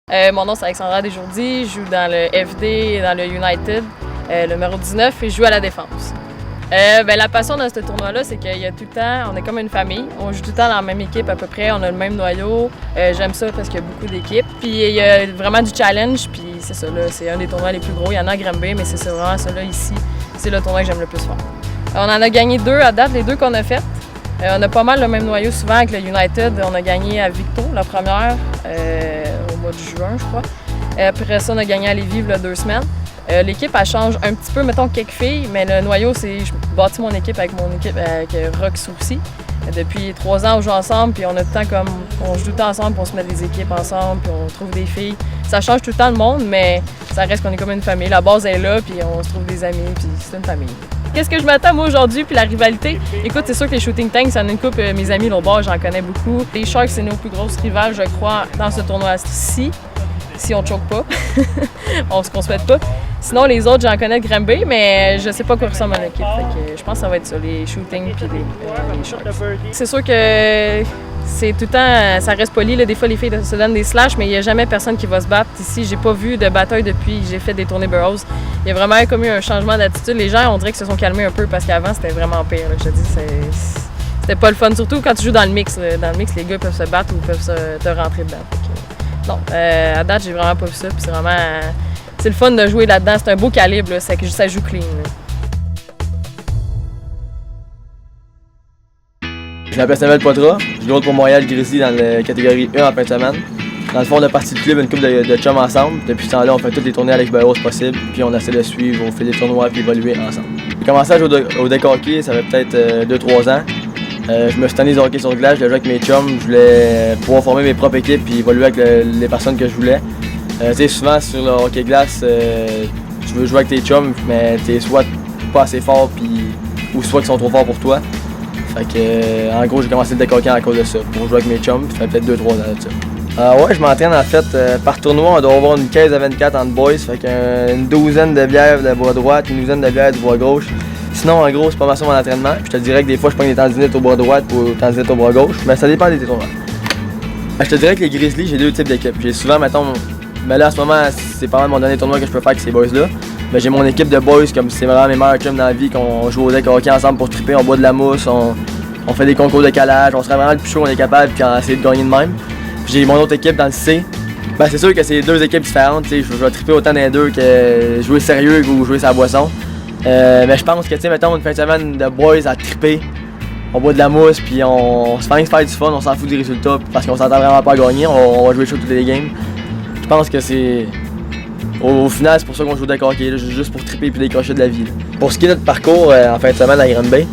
Mon nom, c'est Alexandra Desjourdis, je joue dans le FD et dans le United, le numéro 19, et je joue à la défense. La passion de ce tournoi-là, c'est qu'il y a tout le temps, on est comme une famille, on joue tout le temps dans la même équipe à peu près, on a le même noyau. J'aime ça parce qu'il y a beaucoup d'équipes. Puis il y a vraiment du challenge, puis c'est ça, là, c'est un des tournois les plus gros. Il y en a à Granby, mais c'est vraiment ça là, ici, c'est le tournoi que j'aime le plus faire. On en a gagné 2 à date, les 2 qu'on a faites. On a pas mal le même noyau souvent avec le United. On a gagné à Victo, la première, au mois de juin, je crois. Après ça, on a gagné à Lévis, il y a 2 semaines. L'équipe, elle change un petit peu, mettons, quelques filles, mais le noyau, c'est... Je bâtis mon équipe avec Rox aussi. Depuis 3 ans, on joue ensemble, puis on a tout le temps comme... On joue tout le temps ensemble, puis on se met des équipes ensemble, puis on trouve des filles. Ça change tout le temps le monde, mais ça reste qu'on est comme une famille. La base est là, puis on se trouve des amis, puis c'est une famille. Qu'est-ce que je m'attends, moi, aujourd'hui, puis la rivalité? Écoute, c'est sûr que les Shooting Tanks, ça en a une couple, mes amis l'autre bord, j'en connais beaucoup. Les Sharks, c'est nos plus grosses rivales, je crois, dans ce tournoi-ci. Si on ne choque pas, on se souhaite pas. Sinon, les autres, j'en connais de Granby, mais je sais pas quoi ressemble à l'équipe. Je pense que ça va être ça, les shootings puis les Sharks. C'est sûr que c'est tout le temps, ça reste poli. Là. Des fois, les filles se donnent des slashs, mais il n'y a jamais personne qui va se battre. Ici, j'ai pas vu de bataille depuis que j'ai fait des tournées Burroughs. Il y a vraiment comme eu un changement d'attitude. Les gens, on dirait qu'ils se sont calmés un peu parce qu'avant, c'était vraiment pire. Là. Je te dis, c'était pas le fun. Surtout quand tu joues dans le mix. Là. Dans le mix, les gars peuvent se battre ou peuvent te rentrer dedans. Non, à date, j'ai vraiment pas vu ça. C'est vraiment... c'est le fun de jouer là-dedans. C'est un beau calibre, là. Ça joue clean. Là. Je m'appelle Samuel Poitras. Je joue pour Montréal Grizzly dans la catégorie 1 en fin de semaine. Dans le fond, on a parti du club une couple de chums ensemble. Depuis ce temps-là, on fait toutes les tournées avec Burroughs possible. Puis on essaie de suivre, on fait des tournois puis évoluer ensemble. J'ai commencé à jouer au deck hockey, ça fait peut-être 2-3 ans. Je me suis tanné de hockey sur glace, je voulais jouer avec mes chums, je voulais pouvoir former mes propres équipes et évoluer avec les personnes que je voulais. Souvent sur le hockey glace, tu veux jouer avec tes chums, mais t'es soit pas assez fort ou soit qu'ils sont trop forts pour toi. Fait que, en gros, j'ai commencé le deck hockey à cause de ça, pour jouer avec mes chums, ça fait peut-être 2-3 ans de ça. Ouais, je m'entraîne en fait par tournoi, on doit avoir une 15 à 24 entre boys, fait qu'une douzaine de bières de bras droit, une douzaine de bières du bras gauche. Sinon, en gros, c'est pas mal ça mon entraînement. Je te dirais que des fois, je prends des tendinites au bras droit ou des tendinites au bras gauche, mais ça dépend des tournois. Je te dirais que les Grizzlies, j'ai 2 types d'équipes. J'ai souvent, mettons, mais là, en ce moment, c'est pas mal mon dernier tournoi que je peux faire avec ces boys-là. Mais j'ai mon équipe de boys, comme c'est vraiment mes meilleurs chums dans la vie, qu'on joue au deck hockey ensemble pour tripper, on boit de la mousse, on fait des concours de calage, on serait vraiment le plus chaud qu'on est capable, puis on essaie de gagner de même. Puis j'ai mon autre équipe dans le C. C'est sûr que c'est 2 équipes différentes, je vais tripper autant dans les 2 que jouer sérieux ou jouer sa boisson. Mais je pense que, mettons, une fin de semaine de boys à triper, on boit de la mousse, puis on se fait faire du fun, on s'en fout des résultats, parce qu'on s'entend vraiment pas à gagner, on va jouer chaud toutes les games. Je pense que c'est... Au final, c'est pour ça qu'on joue au deck hockey, là, juste pour triper et décrocher de la vie. Là. Pour ce qui est de notre parcours en fin de semaine à Granby,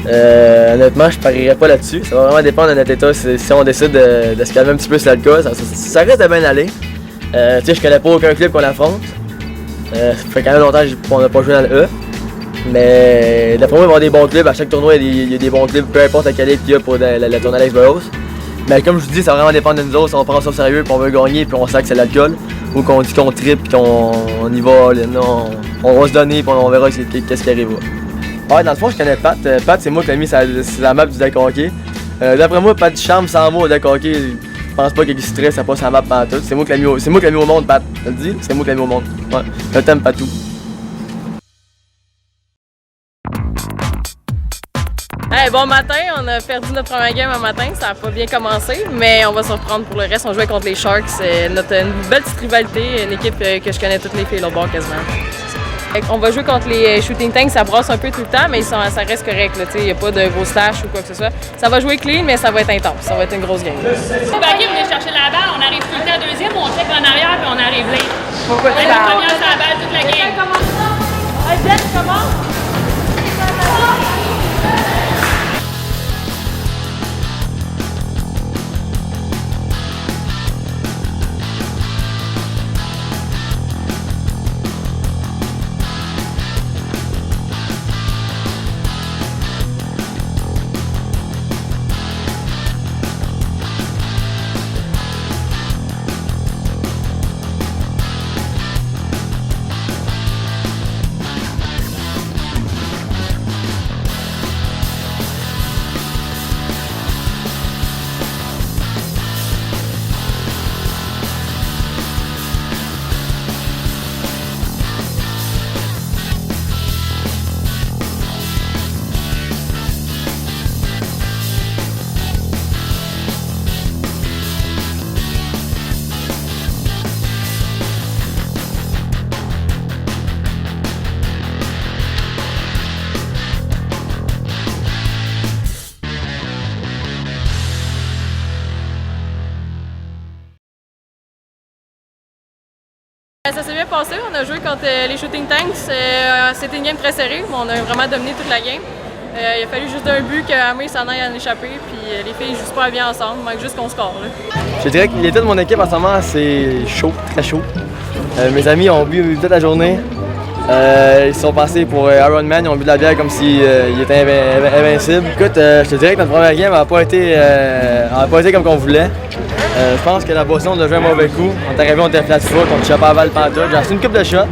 honnêtement, je parierais pas là-dessus. Ça va vraiment dépendre de notre état. Si on décide de se calmer un petit peu, c'est le cas. Ça risque de bien aller. Je connais pas aucun club qu'on affronte. Ça fait quand même longtemps qu'on n'a pas joué dans le E. Mais d'après moi, il va y avoir des bons clubs. À chaque tournoi, il y a des bons clubs, peu importe la qualité qu'il y a pour la tournée Alex Burroughs. Mais comme je vous dis, ça va vraiment dépendre de nous autres. Si on prend ça au sérieux et on veut gagner puis on sait que c'est l'alcool, ou qu'on dit qu'on tripe et qu'on y va, on va se donner et on verra qu'est-ce qui arrive. Ouais, dans le fond, je connais Pat. Pat, c'est moi qui l'ai mis sur la map du deck hockey. D'après moi, Pat Ducharme, sans moi au deck hockey, je pense pas qu'il stresse, ça passe sur la map pendant tout. C'est moi qui l'ai mis au monde, Pat. Je le dis, c'est moi qui l'ai mis au monde. Ouais, je t'aime, Patou. Hey, bon matin, on a perdu notre première game un matin, ça n'a pas bien commencé, mais on va se reprendre pour le reste. On jouait contre les Sharks, c'est une belle petite rivalité, une équipe que je connais toutes les filles là bord quasiment. On va jouer contre les Shooting Tanks, ça brasse un peu tout le temps, mais ça reste correct, il n'y a pas de gros slash ou quoi que ce soit. Ça va jouer clean, mais ça va être intense, ça va être une grosse game. OK, on est chercher la balle, on arrive tout le temps deuxième, on check en arrière puis on arrive là. Pourquoi tu parles? On première sur la balle toute la game. Hey, Beth, comment? Ça s'est bien passé, on a joué contre les Shooting Tanks. C'était une game très serrée, mais on a vraiment dominé toute la game. Il a fallu juste un but qu'Amé s'en aille en échapper, puis les filles jouent super bien ensemble, il manque juste qu'on score. Là. Je dirais que l'état de mon équipe en ce moment, c'est chaud, très chaud. Mes amis ont bu toute la journée. Ils sont passés pour Ironman, ils ont bu de la bière comme s'ils étaient invincibles. Écoute, je te dirais que notre première game n'a pas été comme qu'on voulait. Je pense que la boisson, on a joué un mauvais coup. On est arrivé, on était flat foot, on touchait pas à balle pantoute. J'ai reçu une coupe de shot.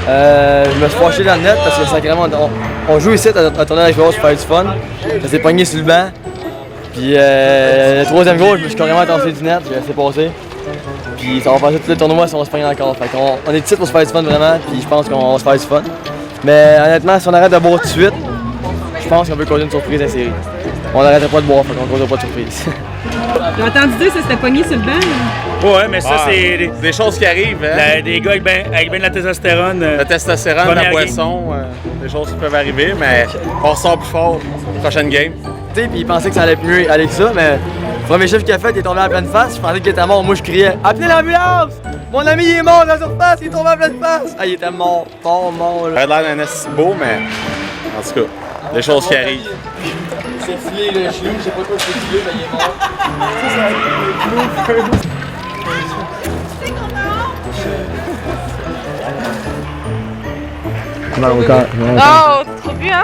Je me suis fâché dans le net parce que sacrément, on joue ici à tourner avec le pour faire du fun. Ça s'est pogné sur le banc. Puis le troisième goal, je me suis carrément tassé du net, j'ai laissé passer. Puis ça va passer tout le tournoi si on se pogne encore. Fait on est ici pour se faire du fun vraiment, puis je pense qu'on va se faire du fun. Mais honnêtement, si on arrête de boire tout de suite, je pense qu'on peut causer une surprise à la série. On n'arrêterait pas de boire, fait qu'on ne causera pas de surprise. J'ai entendu dire que ça s'était pogné sur le banc. Ouais, mais ça, c'est des choses qui arrivent. Hein? des gars avec ben de la testostérone. La testostérone, la boisson, des choses qui peuvent arriver, mais on sort plus fort. Prochaine game. Puis il pensait que ça allait mieux aller que ça, mais le premier chiffre qu'il a fait, il est tombé en pleine face. Je pensais qu'il était mort. Moi, je criais « Appelez l'ambulance! Mon ami, il est mort dans la surface, il est tombé en pleine face! » Ah, il était mort. Il a l'air d'un assez beau, mais en tout cas, des choses qui arrivent. Il s'est filé le genou, je sais pas quoi c'est filé, mais il est mort. Oh, trop bu, hein?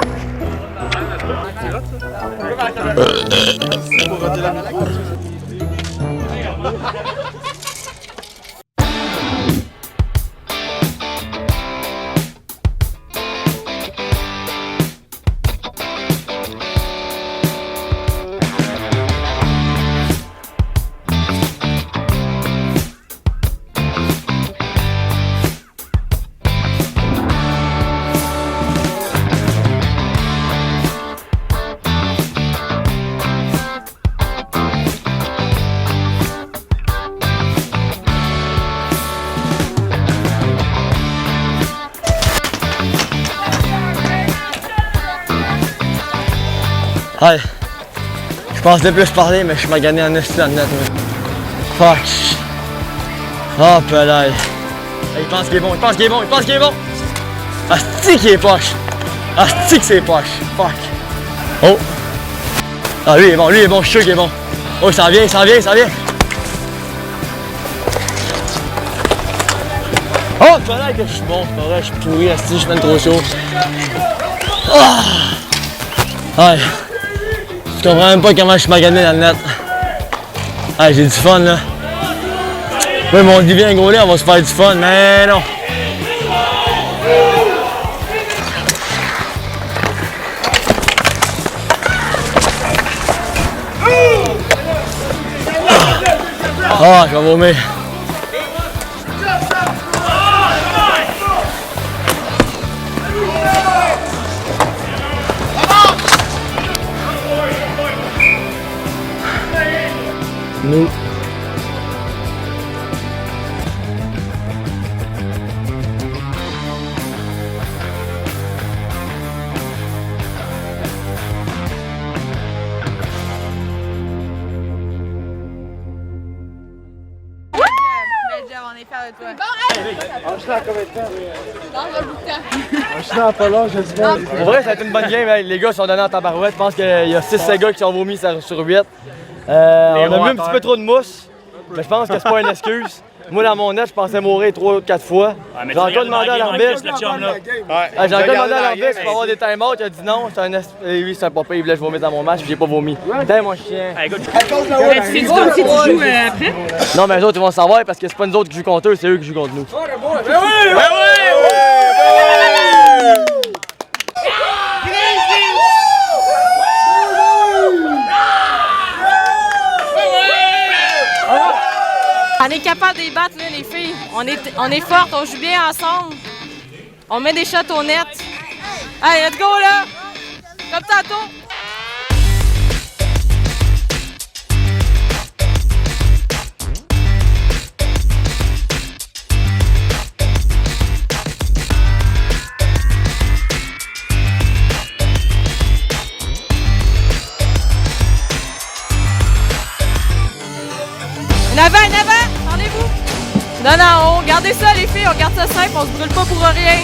Ouais. Je pensais plus parler, mais je m'ai gagné en esti dans le net. Fuck. Oh, pelay. Il pense qu'il est bon, il pense qu'il est bon, il pense qu'il est bon. Asti qu'il est poche. Asti que c'est poche. Fuck. Oh. Ah, lui il est bon, je suis sûr qu'il est bon. Oh, il s'en vient, il s'en vient, il s'en vient. Oh, pelay que je suis bon, c'est pas vrai, je suis pourri, asti, je suis même trop chaud. Oh. Ouais. Je comprends même pas comment je suis magané dans le net. Ah, j'ai du fun là. Oui, mais on dit bien gros on va se faire du fun, mais non. Ah, je vais vomir. Nous. On est fiers de toi. Pour vrai, ça a été une bonne game. Hein. Les gars sont donnés en tabarouette. Je pense qu'il y a 6-7 gars qui sont vomis sur 8. On a mis un petit peu trop de mousse, mais je pense que c'est pas une excuse. Moi, dans mon net, je pensais mourir 3 ou 4 fois. J'ai encore demandé à l'arbitre. J'ai encore demandé à l'arbitre pour avoir des time-outs. Il a dit non, c'est un oui, c'est un papa, il voulait que je vomisse dans mon match, puis j'ai pas vomi. Putain, mon chien. Tu fais du comme si tu joues après? Non, mais les autres, ils vont le savoir parce que c'est pas nous autres qui jouent contre eux, c'est eux qui jouent contre nous. On est capable de les battre, là, les filles. On est fortes, on joue bien ensemble. On met des shots au net. Allez, let's go, là! Comme tantôt! En avant, parlez-vous! Non, non, gardez ça les filles, on garde ça simple, on se brûle pas pour rien.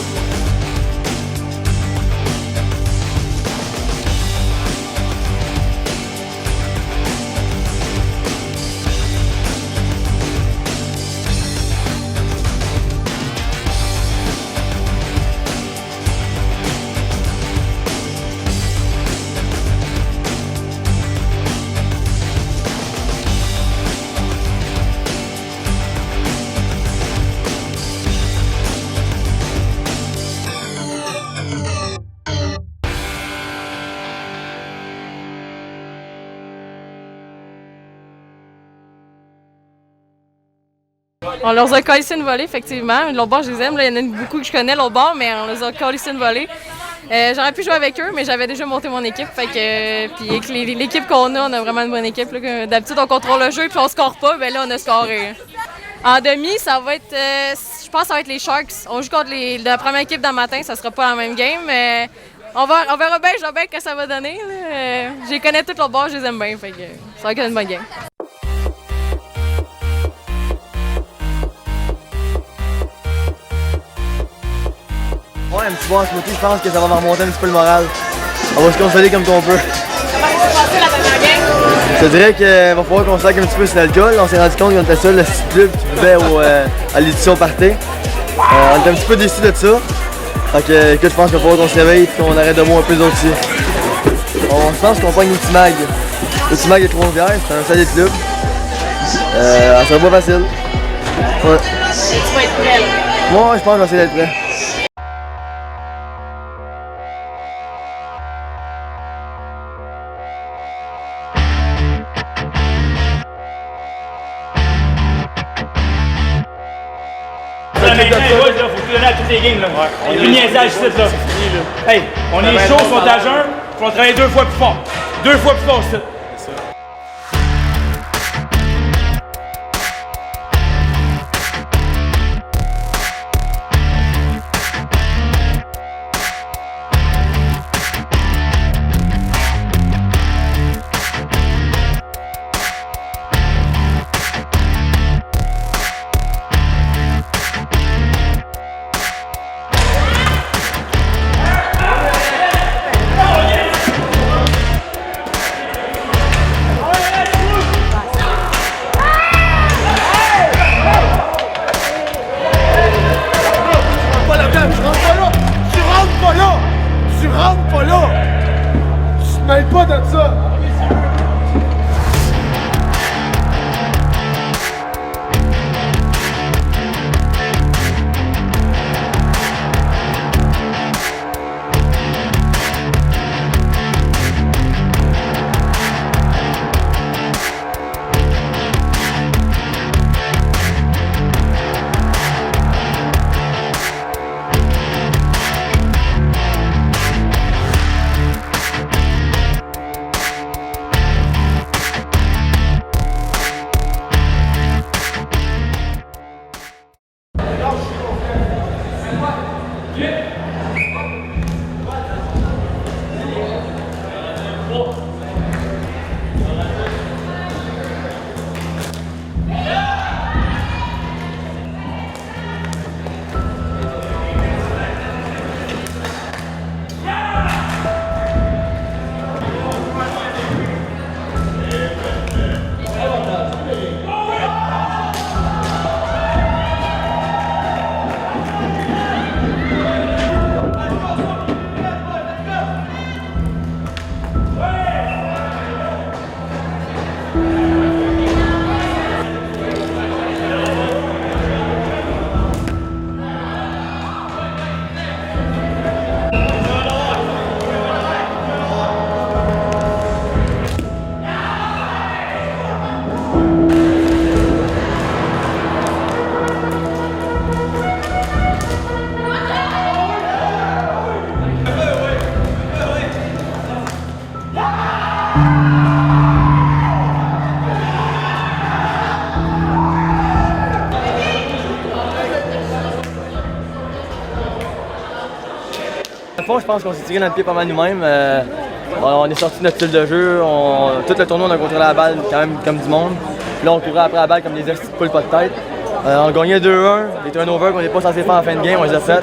On leur a collé une volée, effectivement. L'autre bord, je les aime. Là, il y en a beaucoup que je connais, l'autre bord, mais on les a collé une volée. J'aurais pu jouer avec eux, mais j'avais déjà monté mon équipe. Fait que, puis avec l'équipe qu'on a, on a vraiment une bonne équipe. D'habitude, on contrôle le jeu et on score pas. Ben là, on a scoré. En demi, ça va être, je pense que ça va être les Sharks. On joue contre la première équipe dans le matin, ça sera pas la même game, mais on verra bien, je vois bien que ça va donner. Je les connais tous l'autre bord, je les aime bien. Fait que ça va être une bonne game. Ouais, un petit bon à côté, je pense que ça va me remonter un petit peu le moral. On va se consoler comme qu'on peut. Comment s'est passé la dernière game? Je te dirais qu'il va falloir qu'on se laque un petit peu sur l'alcool. On s'est rendu compte qu'on était seul, le petit club qui buvait à l'édition party. On était un petit peu déçus de ça. Fait que, écoute, je pense qu'il va falloir qu'on se réveille et qu'on arrête de boire un peu d'autres aussi. On se pense qu'on pogne l'Ultimag. L'Ultimag est Trois-Rivières, c'est un solide club. Ça sera pas facile. Ouais. Tu vas être prêt, là. Moi, je pense que je vais essayer d'être prêt. Faut que tu donnes à toutes les games. Là. Il y a plus de niaisage ici. Là. Hey, on est chaud, on est à jeun, faut qu'on travaille 2 fois plus fort. 2 fois plus fort, c'est ça. Je pense qu'on s'est tiré notre pied pas mal nous-mêmes. On est sorti de notre style de jeu. Tout le tournoi, on a contrôlé la balle quand même comme du monde. Puis là, on courait après la balle comme des petites poules pas de tête. On gagnait 2-1, des turnovers qu'on n'est pas censé faire en fin de game, on les a fait.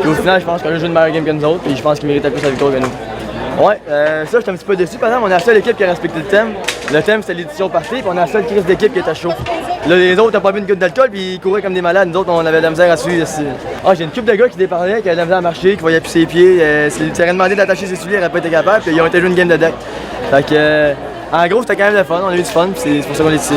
Puis au final, je pense qu'on a joué une meilleure game que nous autres, puis je pense qu'ils méritaient plus la victoire que nous. Ouais, ça, j'étais un petit peu déçu. Par exemple, on est la seule équipe qui a respecté le thème. Le thème, c'était l'édition partie, puis on est la seule crise d'équipe qui était chaud. Là, les autres n'ont pas bu une goutte d'alcool, puis ils couraient comme des malades. Nous autres, on avait de la misère à suivre. Ah, j'ai une couple de gars qui déparlaient, qui avaient de la misère à marcher, qui voyaient plus ses pieds. Tu aurais demandé d'attacher ses souliers, ils n'auraient pas été capables, puis ils ont été jouer une game de deck. Fait que, en gros, c'était quand même le fun. On a eu du fun, puis c'est pour ça qu'on est ici.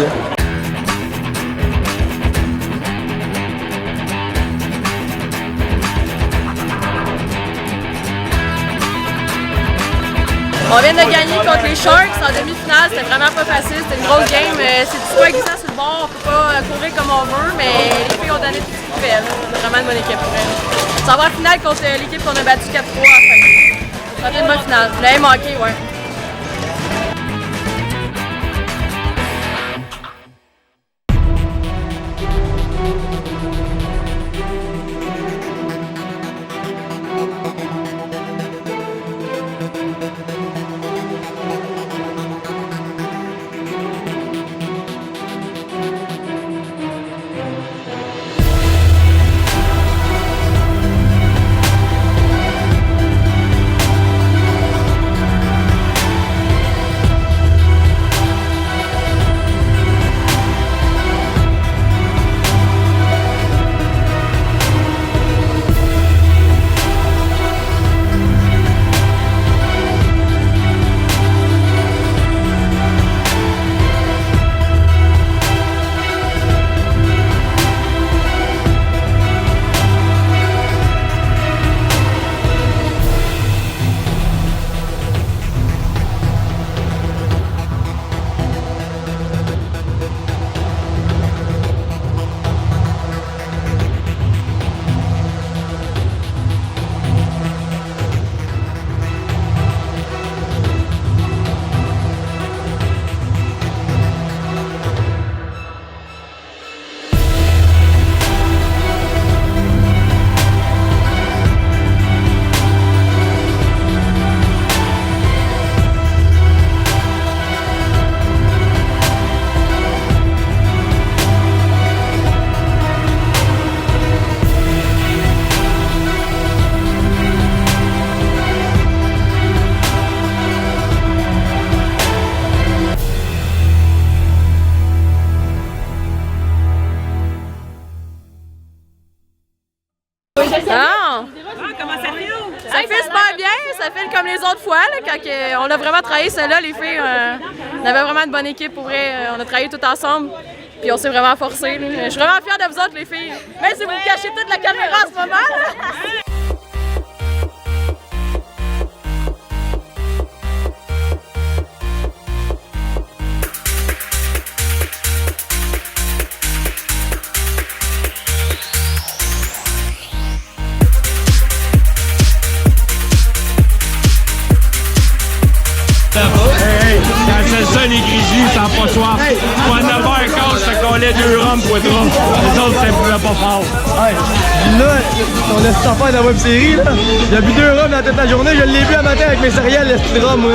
On vient de gagner contre les Sharks en demi-finale, c'était vraiment pas facile, c'était une grosse game. C'est tout pas glissant sur le bord, on peut pas courir comme on veut, mais les filles ont donné tout ce qu'ils pouvaient. C'est vraiment une bonne équipe pour elles. Ça va en finale contre l'équipe qu'on a battue 4-3 à la fin. C'était une bonne finale. Vous l'avez manqué, ouais. Ah, comment ça file? Ça fait super bien, ça fait comme les autres fois, là, quand on a vraiment travaillé celle-là, les filles, on avait vraiment une bonne équipe pour vrai, on a travaillé tout ensemble, puis on s'est vraiment forcé. Je suis vraiment fière de vous autres les filles, même si vous cachez toute la caméra en ce moment. Là. Quand c'est ça les Grizzlies, ça n'a pas soif. Pour 9h15, ça collait 2 rums pour 3. Les autres, ça ne pouvait pas fort. Ouais. Là, on a cette affaire de la web série, là. J'ai bu 2 rums dans toute la journée, je l'ai bu un matin avec mes céréales, le petit rhum, moi.